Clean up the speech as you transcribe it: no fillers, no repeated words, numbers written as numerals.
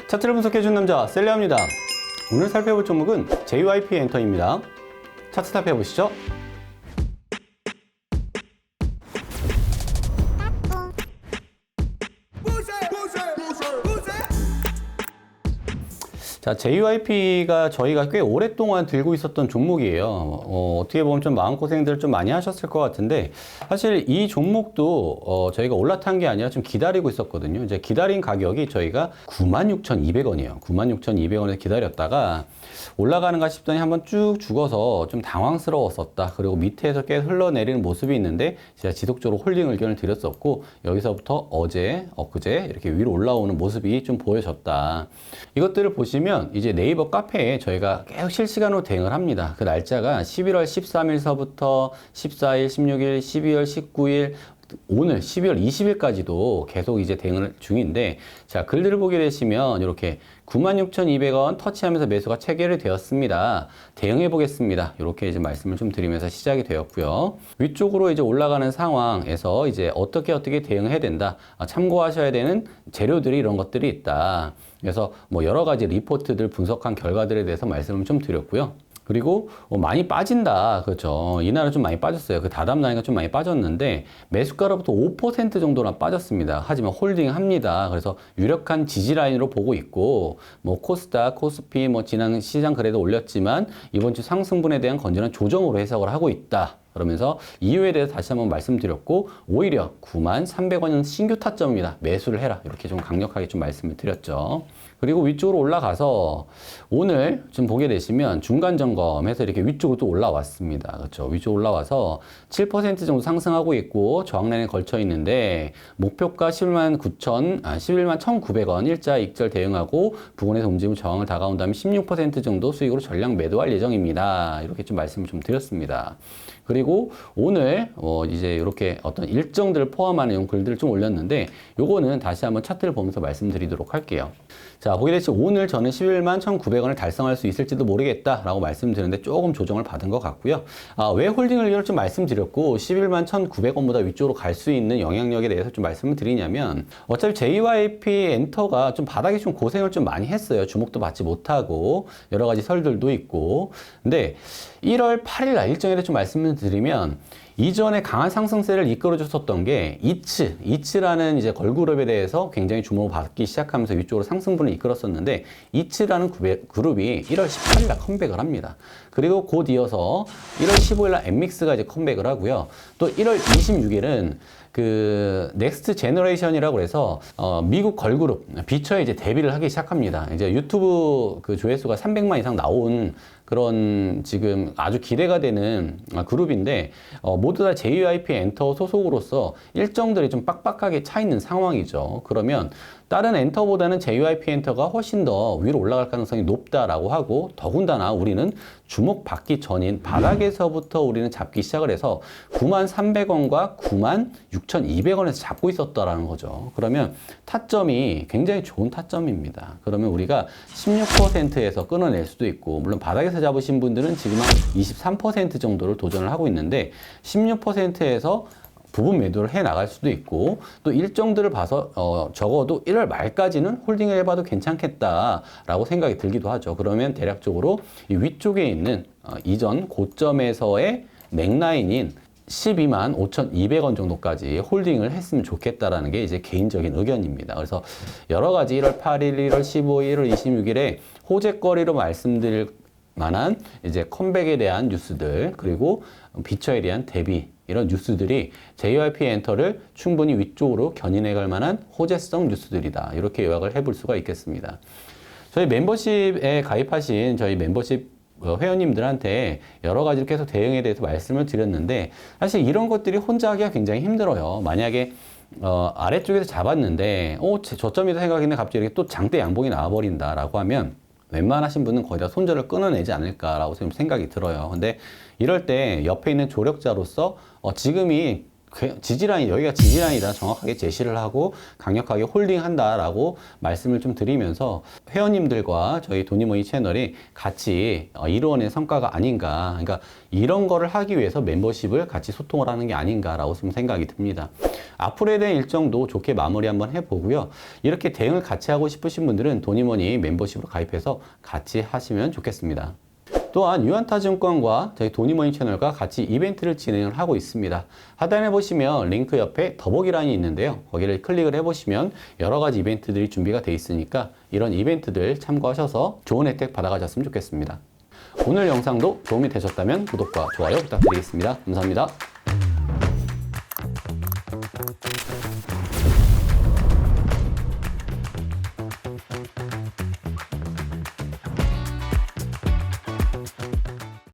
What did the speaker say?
차트를 분석해준 남자 셀리아입니다. 오늘 살펴볼 종목은 JYP 엔터입니다. 차트 살펴보시죠. 자, JYP가 저희가 꽤 오랫동안 들고 있었던 종목이에요. 어떻게 보면 좀 마음고생들을 좀 많이 하셨을 것 같은데, 사실 이 종목도 저희가 올라탄 게 아니라 좀 기다리고 있었거든요. 이제 기다린 가격이 저희가 96,200원이에요. 96,200원에 기다렸다가 올라가는가 싶더니 한번 쭉 죽어서 좀 당황스러웠었다. 그리고 밑에서 계속 흘러내리는 모습이 있는데 제가 지속적으로 홀딩 의견을 드렸었고, 여기서부터 어제, 엊그제 이렇게 위로 올라오는 모습이 좀 보여졌다. 이것들을 보시면 이제 네이버 카페에 저희가 계속 실시간으로 대응을 합니다. 그 날짜가 11월 13일서부터 14일, 16일, 12월 19일, 오늘 12월 20일까지도 계속 이제 대응을 중인데, 자, 글들을 보게 되시면 이렇게 96,200원 터치하면서 매수가 체결이 되었습니다. 대응해 보겠습니다. 이렇게 이제 말씀을 좀 드리면서 시작이 되었고요. 위쪽으로 이제 올라가는 상황에서 이제 어떻게 대응해야 된다. 참고하셔야 되는 재료들이 이런 것들이 있다. 그래서 뭐 여러 가지 리포트들 분석한 결과들에 대해서 말씀을 좀 드렸고요. 그리고 많이 빠진다. 그렇죠. 이날은 좀 많이 빠졌어요. 그 다다음 날인가 좀 많이 빠졌는데 매수가로부터 5% 정도나 빠졌습니다. 하지만 홀딩합니다. 그래서 유력한 지지 라인으로 보고 있고, 뭐 코스닥, 코스피 뭐 지난 시장 그래도 올렸지만 이번 주 상승분에 대한 건전한 조정으로 해석을 하고 있다. 그러면서 이유에 대해서 다시 한번 말씀드렸고, 오히려 93,300원은 신규 타점입니다. 매수를 해라. 이렇게 좀 강력하게 좀 말씀을 드렸죠. 그리고 위쪽으로 올라가서 오늘 좀 보게 되시면 중간 점검해서 이렇게 위쪽으로 또 올라왔습니다. 그렇죠. 위쪽으로 올라와서 7% 정도 상승하고 있고 저항라인에 걸쳐 있는데 목표가 11만 1,900원 일자 익절 대응하고 부근에서 움직이면 저항을 다가온 다음에 16% 정도 수익으로 전량 매도할 예정입니다. 이렇게 좀 말씀을 좀 드렸습니다. 그리고 오늘 이제 이렇게 어떤 일정들을 포함하는 글들을 좀 올렸는데, 요거는 다시 한번 차트를 보면서 말씀드리도록 할게요. 자, 보게 되시 오늘 저는 11만 1,900원을 달성할 수 있을지도 모르겠다라고 말씀드렸는데 조금 조정을 받은 것 같고요. 왜 홀딩을 이걸 좀 말씀드렸고 11만 1,900원보다 위쪽으로 갈 수 있는 영향력에 대해서 좀 말씀을 드리냐면, 어차피 JYP 엔터가 좀 바닥에 좀 고생을 좀 많이 했어요. 주목도 받지 못하고 여러 가지 설들도 있고. 근데 1월 8일 날 일정에 대해 좀 말씀을 드리면, 이전에 강한 상승세를 이끌어줬었던 게 이츠라는 이제 걸그룹에 대해서 굉장히 주목을 받기 시작하면서 위쪽으로 상승분을 이끌었었는데, 이츠라는 그룹이 1월 18일 날 컴백을 합니다. 그리고 곧 이어서 1월 15일 날 엠믹스가 이제 컴백을 하고요. 또 1월 26일은 그 넥스트 제너레이션이라고 해서 미국 걸그룹 비처에 이제 데뷔를 하기 시작합니다. 이제 유튜브 그 조회수가 300만 이상 나온 그런 지금 아주 기대가 되는 그룹인데, 모두 다 JYP 엔터 소속으로서 일정들이 좀 빡빡하게 차 있는 상황이죠. 그러면 다른 엔터보다는 JYP 엔터가 훨씬 더 위로 올라갈 가능성이 높다라고 하고, 더군다나 우리는 주목받기 전인 바닥에서부터 우리는 잡기 시작을 해서 93,300원과 96,200원에서 잡고 있었다라는 거죠. 그러면 타점이 굉장히 좋은 타점입니다. 그러면 우리가 16%에서 끊어낼 수도 있고, 물론 바닥에서 잡으신 분들은 지금 한 23% 정도를 도전을 하고 있는데 16%에서 부분 매도를 해 나갈 수도 있고, 또 일정들을 봐서 적어도 1월 말까지는 홀딩을 해봐도 괜찮겠다라고 생각이 들기도 하죠. 그러면 대략적으로 이 위쪽에 있는 이전 고점에서의 맥라인인 12만 5,200원 정도까지 홀딩을 했으면 좋겠다라는 게 이제 개인적인 의견입니다. 그래서 여러 가지 1월 8일, 1월 15일, 1월 26일에 호재거리로 말씀드릴 만한 이제 컴백에 대한 뉴스들, 그리고 비처에 대한 대비, 이런 뉴스들이 JYP 엔터를 충분히 위쪽으로 견인해 갈 만한 호재성 뉴스들이다. 이렇게 요약을 해볼 수가 있겠습니다. 저희 멤버십에 가입하신 저희 멤버십 회원님들한테 여러 가지로 계속 대응에 대해서 말씀을 드렸는데, 사실 이런 것들이 혼자 하기가 굉장히 힘들어요. 만약에 아래쪽에서 잡았는데 저점이다 생각했는데 갑자기 이렇게 또 장대 양봉이 나와버린다라고 하면 웬만하신 분은 거의 다 손절을 끊어내지 않을까라고 생각이 들어요. 근데 이럴 때 옆에 있는 조력자로서 지금이 지지라인, 여기가 지지라인이다 정확하게 제시를 하고 강력하게 홀딩한다라고 말씀을 좀 드리면서 회원님들과 저희 돈이모니 채널이 같이 이루어낸 성과가 아닌가. 그러니까 이런 거를 하기 위해서 멤버십을 같이 소통을 하는 게 아닌가라고 좀 생각이 듭니다. 앞으로에 대한 일정도 좋게 마무리 한번 해보고요. 이렇게 대응을 같이 하고 싶으신 분들은 돈이모니 멤버십으로 가입해서 같이 하시면 좋겠습니다. 또한 유한타증권과 저희 돈이모니 채널과 같이 이벤트를 진행을 하고 있습니다. 하단에 보시면 링크 옆에 더보기란이 있는데요. 거기를 클릭을 해보시면 여러 가지 이벤트들이 준비가 되어 있으니까 이런 이벤트들 참고하셔서 좋은 혜택 받아가셨으면 좋겠습니다. 오늘 영상도 도움이 되셨다면 구독과 좋아요 부탁드리겠습니다. 감사합니다.